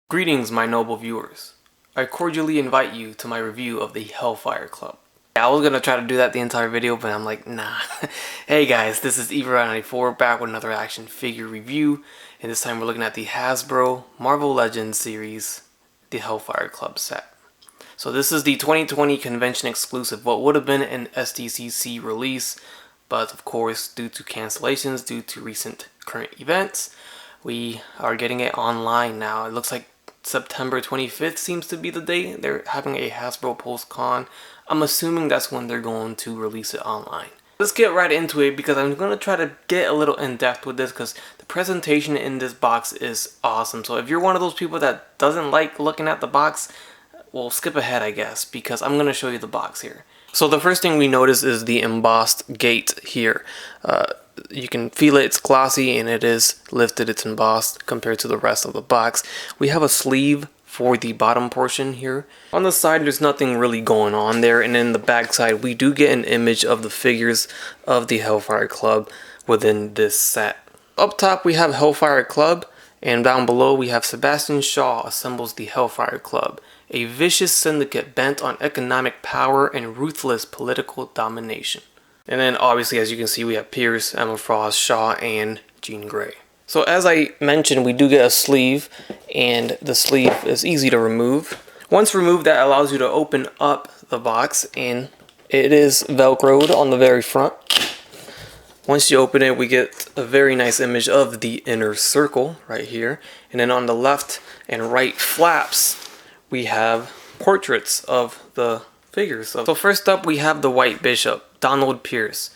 Greetings, my noble viewers. I cordially invite you to my review of the Hellfire Club. I was gonna try to do that the entire video, but I'm like, nah. Hey guys, this is Eva94 back with another action figure review, and this time we're looking at the Hasbro Marvel Legends series, the Hellfire Club set. So this is the 2020 convention exclusive, what would have been an SDCC release, but of course, due to cancellations, due to recent current events, we are getting it online now. It looks like September 25th seems to be the day. They're having a Hasbro Post Con. I'm assuming that's when they're going to release it online. Let's get right into it because I'm going to try to get a little in depth with this because the presentation in this box is awesome. So if you're one of those people that doesn't like looking at the box, well, skip ahead I guess, because I'm going to show you the box here. So the first thing we notice is the embossed gate here. You can feel it, it's glossy and it is lifted, it's embossed compared to the rest of the box. We have a sleeve for the bottom portion here. On the side there's nothing really going on there, and in the back side we do get an image of the figures of the Hellfire Club within this set. Up top we have Hellfire Club, and down below we have Sebastian Shaw assembles the Hellfire Club, a vicious syndicate bent on economic power and ruthless political domination. And then obviously, as you can see, we have Pierce, Emma Frost, Shaw, and Jean Grey. So as I mentioned, we do get a sleeve, and the sleeve is easy to remove. Once removed, that allows you to open up the box, and it is Velcroed on the very front. Once you open it, we get a very nice image of the inner circle right here. And then on the left and right flaps, we have portraits of the figures. So first up, we have the White Bishop, Donald Pierce.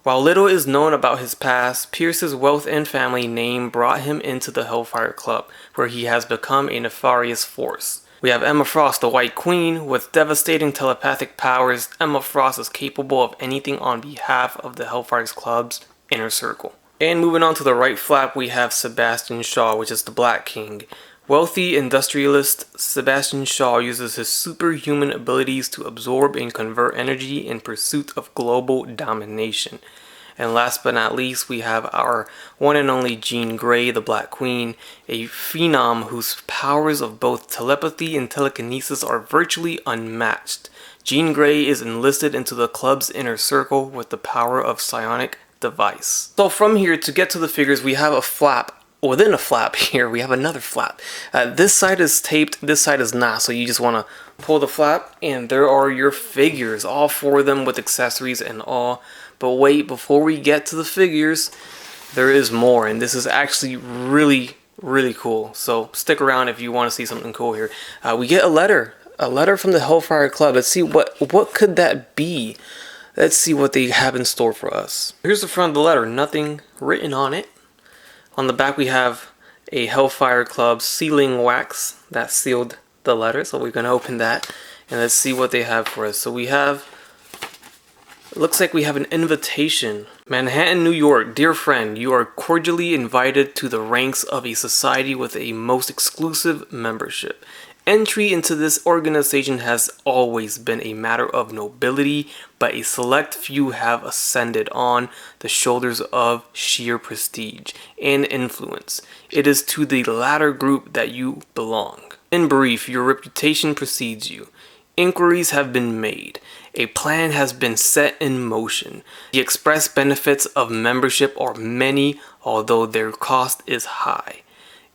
While little is known about his past, Pierce's wealth and family name brought him into the Hellfire Club, where he has become a nefarious force. We have Emma Frost, the White Queen. With devastating telepathic powers, Emma Frost is capable of anything on behalf of the Hellfire Club's inner circle. And moving on to the right flap, we have Sebastian Shaw, which is the Black King. Wealthy industrialist Sebastian Shaw uses his superhuman abilities to absorb and convert energy in pursuit of global domination. And last but not least, we have our one and only Jean Grey, the Black Queen, a phenom whose powers of both telepathy and telekinesis are virtually unmatched. Jean Grey is enlisted into the club's inner circle with the power of psionic device. So from here, to get to the figures, we have a flap. Within a flap here, we have another flap. This side is taped, this side is not, so you just want to pull the flap, and there are your figures, all four of them with accessories and all. But wait, before we get to the figures, there is more, and this is actually really cool. So stick around if you want to see something cool here. We get a letter from the Hellfire Club. Let's see what could that be. Let's see what they have in store for us. Here's the front of the letter, nothing written on it. On the back we have a Hellfire Club sealing wax that sealed the letter, so we're going to open that and let's see what they have for us. So we have, it looks like we have an invitation. Manhattan, New York, dear friend, you are cordially invited to the ranks of a society with a most exclusive membership. Entry into this organization has always been a matter of nobility, but a select few have ascended on the shoulders of sheer prestige and influence. It is to the latter group that you belong. In brief, your reputation precedes you. Inquiries have been made. A plan has been set in motion. The express benefits of membership are many, although their cost is high.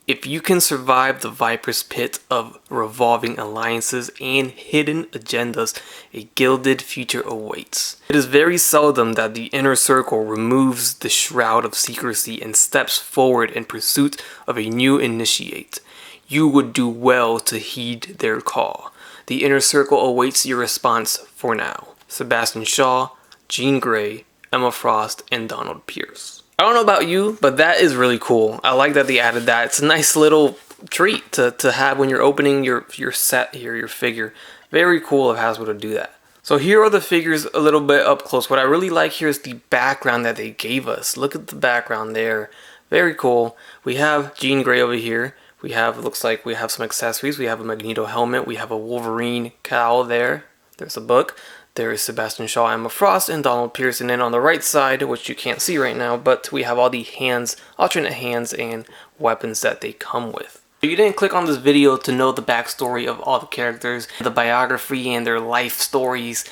If you can survive the viper's pit of revolving alliances and hidden agendas, a gilded future awaits. It is very seldom that the inner circle removes the shroud of secrecy and steps forward in pursuit of a new initiate. You would do well to heed their call. The inner circle awaits your response for now. Sebastian Shaw, Jean Grey, Emma Frost, and Donald Pierce. I don't know about you, but that is really cool. I like that they added that. It's a nice little treat to have when you're opening your set here, your figure. Very cool of Hasbro to do that. So here are the figures a little bit up close. What I really like here is the background that they gave us. Look at the background there. Very cool. We have Jean Grey over here. We have, looks like we have some accessories. We have a Magneto helmet. We have a Wolverine cowl there. There's a book. There is Sebastian Shaw, Emma Frost, and Donald Pierce. And then on the right side, which you can't see right now, but we have all the hands, alternate hands and weapons that they come with. You didn't click on this video to know the backstory of all the characters, the biography and their life stories.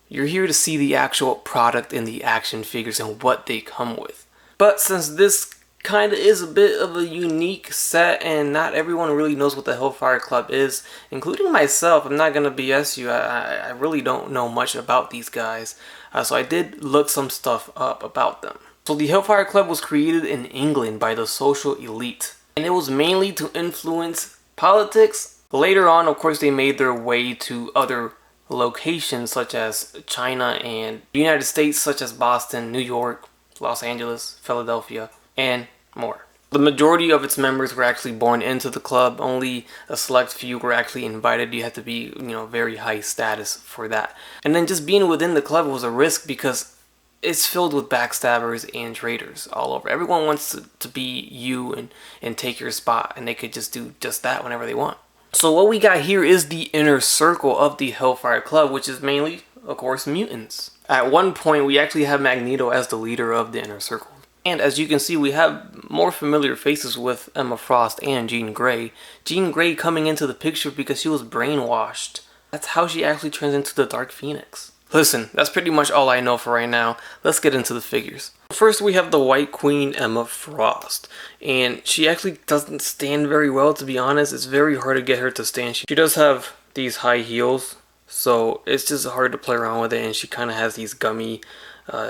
You're here to see the actual product in the action figures and what they come with. But since this kind of is a bit of a unique set and not everyone really knows what the Hellfire Club is, including myself, I'm not gonna BS you, I really don't know much about these guys, so I did look some stuff up about them. So the Hellfire Club was created in England by the social elite, and it was mainly to influence politics. Later on, of course, they made their way to other locations such as China and the United States, such as Boston, New York, Los Angeles, Philadelphia, and more. The majority of its members were actually born into the club. Only a select few were actually invited. You had to be, very high status for that. And then just being within the club was a risk because it's filled with backstabbers and traitors all over. Everyone wants to be you and take your spot, and they could just do just that whenever they want. So what we got here is the inner circle of the Hellfire Club, which is mainly, of course, mutants. At one point, we actually have Magneto as the leader of the inner circle. And as you can see, we have more familiar faces with Emma Frost and Jean Grey. Jean Grey coming into the picture because she was brainwashed. That's how she actually turns into the Dark Phoenix. Listen, that's pretty much all I know for right now. Let's get into the figures. First, we have the White Queen, Emma Frost. And she actually doesn't stand very well, to be honest. It's very hard to get her to stand. She does have these high heels, so it's just hard to play around with it. And she kind of has these gummy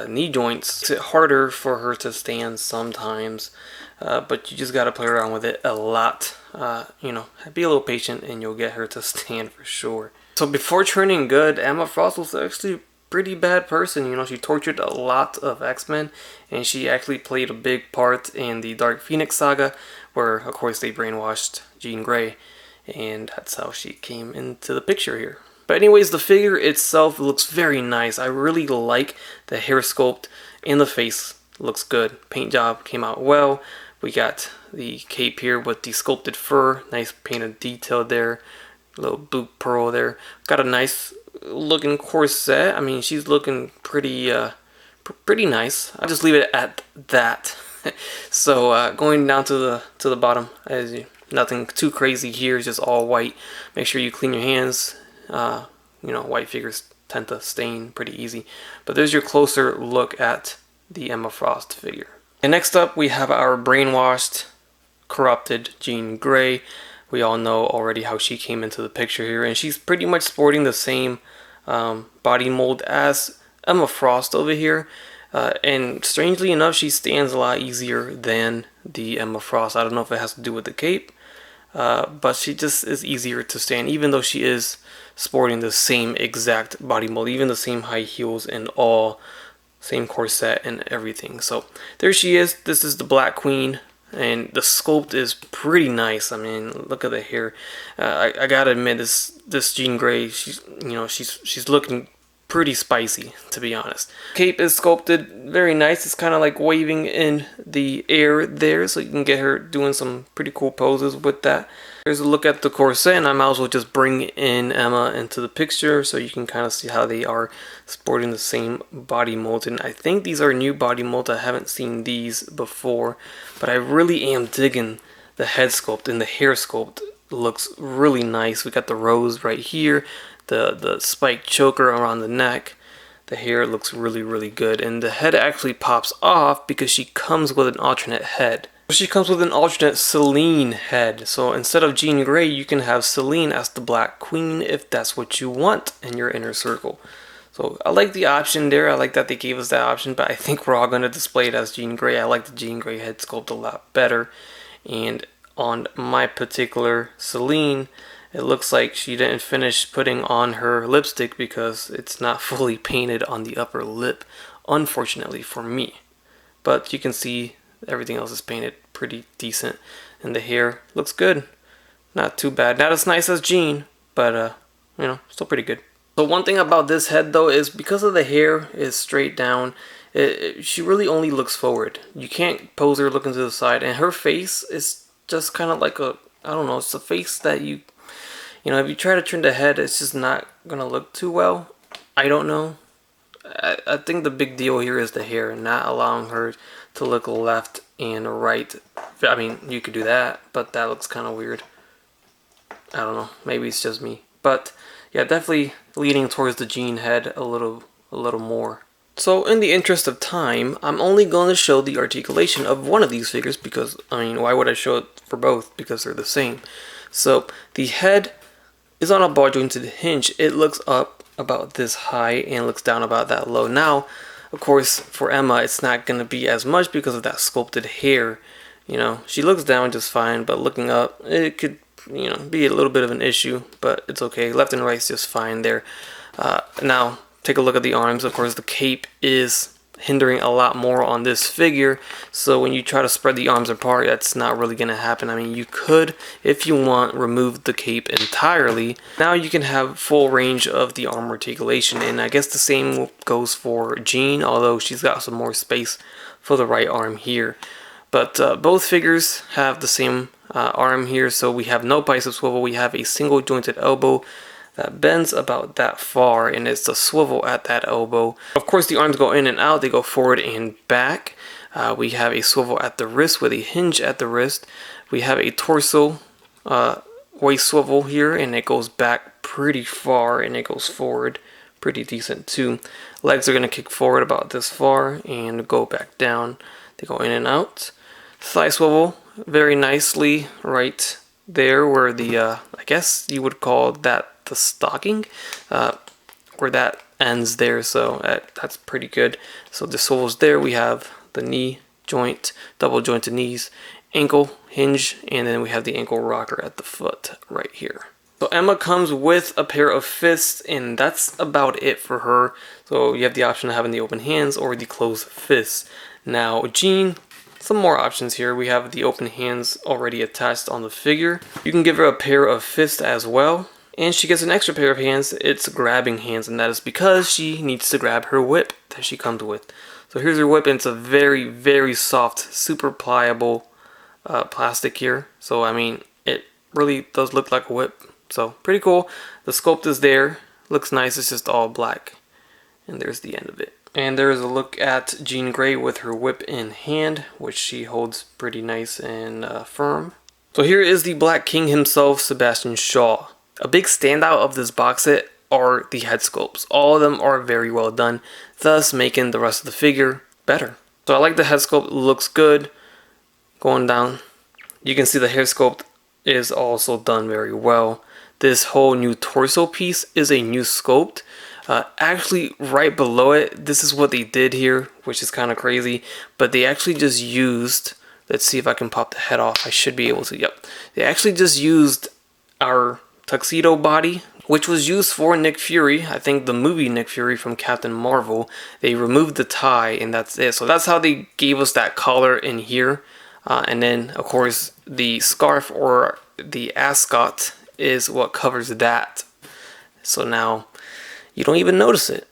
knee joints. It's harder for her to stand sometimes, but you just got to play around with it a lot. Be a little patient and you'll get her to stand for sure. So before turning good, Emma Frost was actually a pretty bad person. She tortured a lot of X-Men, and she actually played a big part in the Dark Phoenix saga, where of course they brainwashed Jean Grey, and that's how she came into the picture here. But anyways, the figure itself looks very nice. I really like the hair sculpt and the face. Looks good. Paint job came out well. We got the cape here with the sculpted fur. Nice painted detail there. Little boot pearl there. Got a nice looking corset. I mean, she's looking pretty nice. I'll just leave it at that. So going down to the bottom, nothing too crazy here. It's just all white. Make sure you clean your hands. White figures tend to stain pretty easy. But there's your closer look at the Emma Frost figure. And next up, we have our brainwashed, corrupted Jean Grey. We all know already how she came into the picture here, and she's pretty much sporting the same body mold as Emma Frost over here. And strangely enough, she stands a lot easier than the Emma Frost. I don't know if it has to do with the cape, but she just is easier to stand, even though she is sporting the same exact body mold, even the same high heels and all, same corset and everything. So there she is. This is the Black Queen. And the sculpt is pretty nice. I mean, look at the hair. I gotta admit, this Jean Grey, she's looking pretty spicy, to be honest. Cape is sculpted very nice. It's kind of like waving in the air there, so you can get her doing some pretty cool poses with that. Here's a look at the corset, and I might as well just bring in Emma into the picture so you can kind of see how they are sporting the same body mold. And I think these are new body molds. I haven't seen these before, but I really am digging the head sculpt, and the hair sculpt looks really nice. We got the rose right here, the spiked choker around the neck. The hair looks really, really good, and the head actually pops off because she comes with an alternate head. She comes with an alternate Selene head, so instead of Jean Grey, you can have Selene as the Black Queen if that's what you want in your inner circle. So I like the option there. I like that they gave us that option, but I think we're all going to display it as Jean Grey. I like the Jean Grey head sculpt a lot better, and on my particular Selene, it looks like she didn't finish putting on her lipstick because it's not fully painted on the upper lip, unfortunately for me. But you can see everything else is painted pretty decent, and the hair looks good. Not too bad. Not as nice as Jean, but still pretty good. So one thing about this head though is because of the hair is straight down, she really only looks forward. You can't pose her looking to the side, and her face is just kind of like it's a face that if you try to turn the head, it's just not gonna look too well. I don't know. I think the big deal here is the hair, and not allowing her to look left and right. I mean, you could do that, but that looks kind of weird. I don't know, maybe it's just me. But yeah, definitely leaning towards the Jean head a little more. So in the interest of time, I'm only going to show the articulation of one of these figures because, I mean, why would I show it for both? Because they're the same. So the head is on a ball jointed hinge. It looks up about this high and looks down about that low. Now, of course, for Emma, it's not going to be as much because of that sculpted hair. You know, she looks down just fine, but looking up, it could, you know, be a little bit of an issue, but it's okay. Left and right's just fine there. Now, take a look at the arms. Of course, the cape is hindering a lot more on this figure, so when you try to spread the arms apart, that's not really going to happen. I mean, you could, if you want, remove the cape entirely. Now you can have full range of the arm articulation, and I guess the same goes for Jean, although she's got some more space for the right arm here. But both figures have the same arm here, so we have no bicep swivel. We have a single jointed elbow that bends about that far, and it's a swivel at that elbow. Of course, the arms go in and out. They go forward and back. We have a swivel at the wrist with a hinge at the wrist. We have a torso waist swivel here, and it goes back pretty far, and it goes forward pretty decent too. Legs are going to kick forward about this far and go back down. They go in and out. Thigh swivel very nicely right there where the I guess you would call that the stocking, where that ends there, so that's pretty good. So the swivels there. We have the knee joint, double jointed knees, ankle hinge, and then we have the ankle rocker at the foot right here. So Emma comes with a pair of fists, and that's about it for her. So you have the option of having the open hands or the closed fists. Now Jean, some more options here. We have the open hands already attached on the figure. You can give her a pair of fists as well, and she gets an extra pair of hands. It's grabbing hands, and that is because she needs to grab her whip that she comes with. So here's her whip, and it's a very, very soft, super pliable plastic here. So I mean, it really does look like a whip. So pretty cool. The sculpt is there. Looks nice. It's just all black. And there's the end of it. And there is a look at Jean Grey with her whip in hand, which she holds pretty nice and firm. So here is the Black King himself, Sebastian Shaw. A big standout of this box set are the head sculpts. All of them are very well done, thus making the rest of the figure better. So I like the head sculpt. It looks good. Going down, you can see the hair sculpt is also done very well. This whole new torso piece is a new sculpt. Actually, right below it, this is what they did here, which is kind of crazy. But they actually just used, let's see if I can pop the head off. I should be able to, yep. They actually just used our tuxedo body, which was used for Nick Fury. I think the movie Nick Fury from Captain Marvel. They removed the tie, and that's it. So that's how they gave us that collar in here. And then, of course, the scarf or the ascot is what covers that. So now you don't even notice it,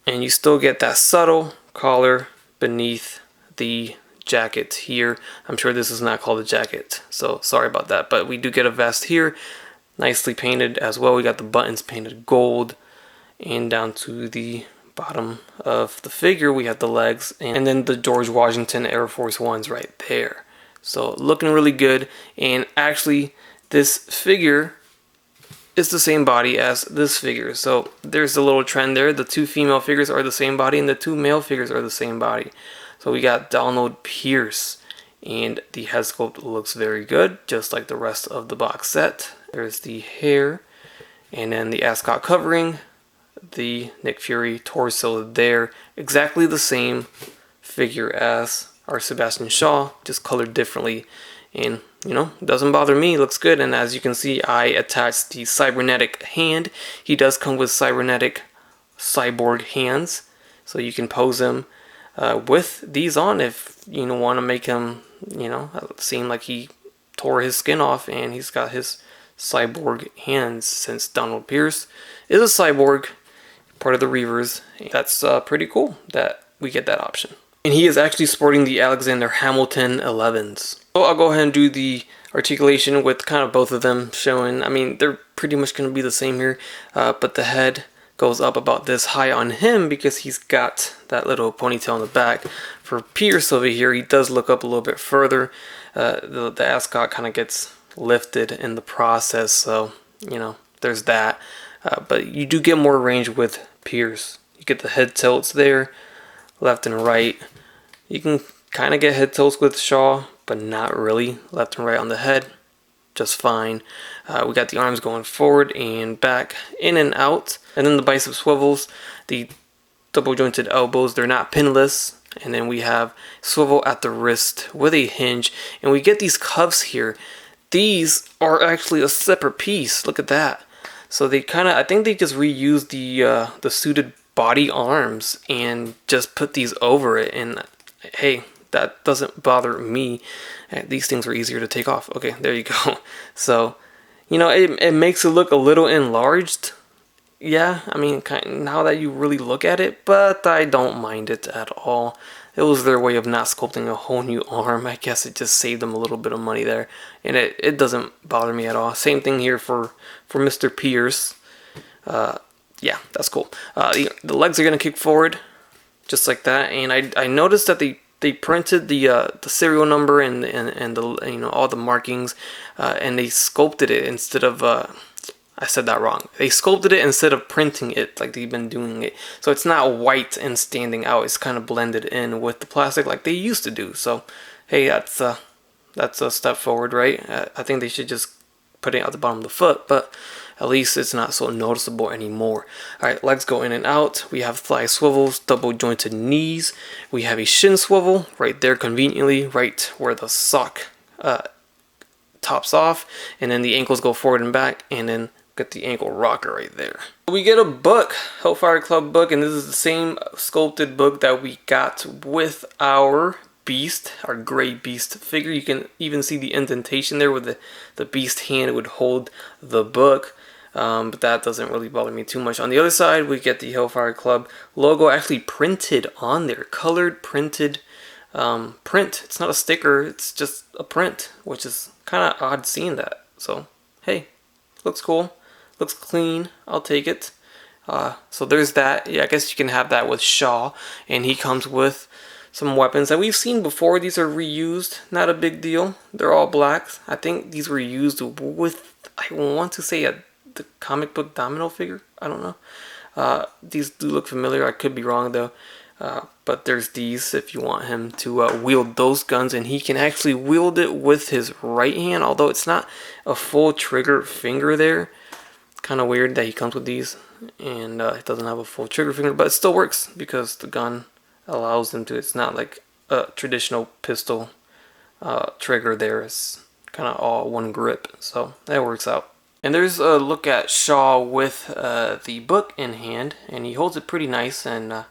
and you still get that subtle collar beneath the jacket here. I'm sure this is not called a jacket, so sorry about that, but we do get a vest here, nicely painted as well. We got the buttons painted gold, and down to the bottom of the figure we have the legs, and then the George Washington Air Force Ones right there. So looking really good. And actually this figure is the same body as this figure. So there's a little trend there. The two female figures are the same body, and the two male figures are the same body. So we got Donald Pierce, and the head sculpt looks very good, just like the rest of the box set. There's the hair, and then the ascot covering, the Nick Fury torso there. Exactly the same figure as our Sebastian Shaw, just colored differently. And you know, doesn't bother me, looks good. And as you can see, I attached the cybernetic hand. He does come with cybernetic cyborg hands, so you can pose him with these on if you want to make him, you know, seem like he tore his skin off and he's got his cyborg hands, since Donald Pierce is a cyborg, part of the Reavers. That's pretty cool that we get that option. And he is actually sporting the Alexander Hamilton 11s. So I'll go ahead and do the articulation with kind of both of them showing. I mean, they're pretty much going to be the same here, but the head goes up about this high on him because he's got that little ponytail in the back. For Pierce over here, he does look up a little bit further. The ascot kind of gets lifted in the process, so you know there's that. But you do get more range with Pierce. You get the head tilts there, left and right. You can kind of get head tilts with Shaw, but not really. Left and right on the head, just fine. We got the arms going forward and back, in and out, and then the bicep swivels, the double jointed elbows, they're not pinless, and then we have swivel at the wrist with a hinge, and we get these cuffs here. These are actually a separate piece. Look at that. So they kind of, I think they just reused the suited body arms and just put these over it, and hey, that doesn't bother me. These things are easier to take off. Okay, there you go. So, you know, it makes it look a little enlarged. Yeah, I mean, now that you really look at it, but I don't mind it at all. It was their way of not sculpting a whole new arm. I guess it just saved them a little bit of money there, and it doesn't bother me at all. Same thing here for Mr. Pierce. Yeah, that's cool. The legs are gonna kick forward, just like that. And I noticed that they printed the serial number and the, you know, all the markings, and they sculpted it instead of I said that wrong. They sculpted it instead of printing it like they've been doing it. So it's not white and standing out. It's kind of blended in with the plastic like they used to do. So hey, that's a step forward, right? I think they should just put it at the bottom of the foot, but at least it's not so noticeable anymore. Alright, legs go in and out. We have thigh swivels, double jointed knees. We have a shin swivel right there conveniently, right where the sock tops off. And then the ankles go forward and back, and then get the ankle rocker right there. We get a book, Hellfire Club book, and this is the same sculpted book that we got with our Beast, our gray Beast figure. You can even see the indentation there where the Beast hand would hold the book. But that doesn't really bother me too much. On the other side, we get the Hellfire Club logo actually printed on there. Colored, printed print. It's not a sticker, it's just a print, which is kind of odd seeing that. So, hey, looks cool. Looks clean. I'll take it. So there's that. Yeah, I guess you can have that with Shaw. And he comes with some weapons that we've seen before. These are reused. Not a big deal. They're all black. I think these were used with, I want to say, the comic book Domino figure. I don't know. These do look familiar. I could be wrong though. But there's these if you want him to wield those guns, and he can actually wield it with his right hand, although it's not a full trigger finger there. Kind of weird that he comes with these and it doesn't have a full trigger finger, but it still works because the gun allows him to. It's not like a traditional pistol trigger there. It's kind of all one grip, so that works out. And there's a look at Shaw with the book in hand, and he holds it pretty nice and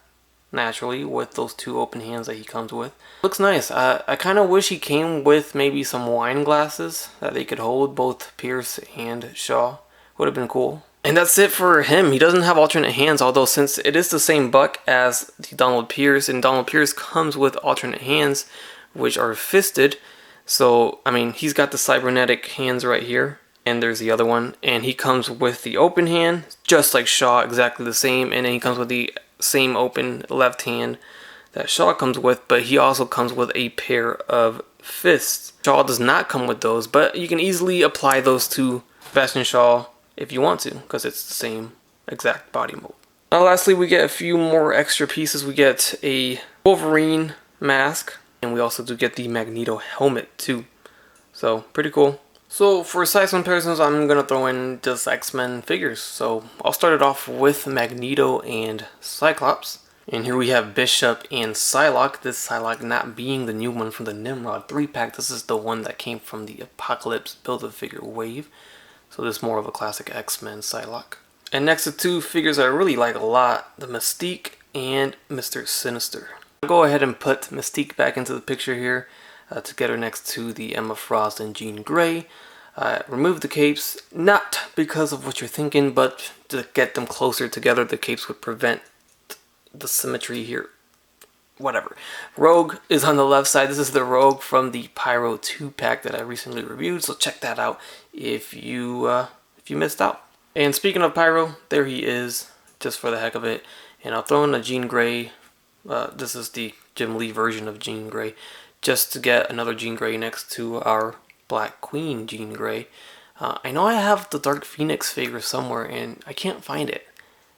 naturally with those two open hands that he comes with. Looks nice. I kind of wish he came with maybe some wine glasses that they could hold, both Pierce and Shaw. Would have been cool. And that's it for him. He doesn't have alternate hands, although since it is the same buck as the Donald Pierce, and Donald Pierce comes with alternate hands, which are fisted. So, I mean, he's got the cybernetic hands right here, and there's the other one, and he comes with the open hand, just like Shaw, exactly the same, and then he comes with the same open left hand that Shaw comes with, but he also comes with a pair of fists. Shaw does not come with those, but you can easily apply those to Sebastian Shaw if you want to, because it's the same exact body mold. Now lastly, we get a few more extra pieces. We get a Wolverine mask, and we also do get the Magneto helmet too. So pretty cool. So for size comparisons, I'm going to throw in just X-Men figures. So I'll start it off with Magneto and Cyclops. And here we have Bishop and Psylocke. This Psylocke not being the new one from the Nimrod 3-pack. This is the one that came from the Apocalypse Build-A-Figure wave. So this is more of a classic X-Men Psylocke. And next to two figures I really like a lot, the Mystique and Mr. Sinister. I'll go ahead and put Mystique back into the picture here, together next to the Emma Frost and Jean Grey. Remove the capes, not because of what you're thinking, but to get them closer together. The capes would prevent the symmetry here. Whatever. Rogue is on the left side. This is the Rogue from the Pyro 2-pack that I recently reviewed, so check that out if you missed out. And speaking of Pyro, there he is, just for the heck of it. And I'll throw in a Jean Grey. This is the Jim Lee version of Jean Grey, just to get another Jean Grey next to our Black Queen Jean Grey. I know I have the Dark Phoenix figure somewhere and I can't find it.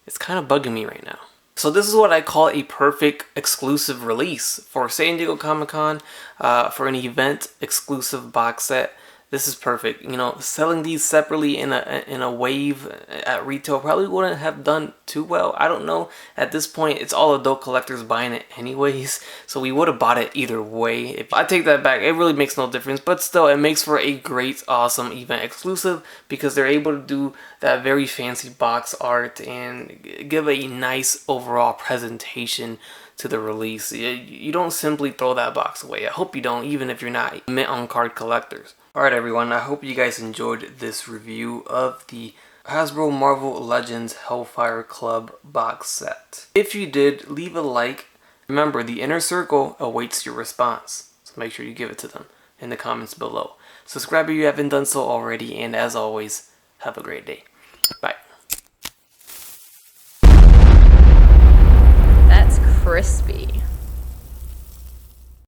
It's kind of bugging me right now. So this is what I call a perfect exclusive release for San Diego Comic-Con, for an event exclusive box set. This is perfect. You know, selling these separately in a wave at retail probably wouldn't have done too well. I don't know. At this point, it's all adult collectors buying it anyways, so we would have bought it either way. If I take that back, it really makes no difference, but still, it makes for a great, awesome event exclusive because they're able to do that very fancy box art and give a nice overall presentation to the release. You don't simply throw that box away. I hope you don't, even if you're not mint on card collectors. Alright everyone, I hope you guys enjoyed this review of the Hasbro Marvel Legends Hellfire Club box set. If you did, leave a like. Remember, the inner circle awaits your response, so make sure you give it to them in the comments below. Subscribe if you haven't done so already, and as always, have a great day. Bye. That's crispy.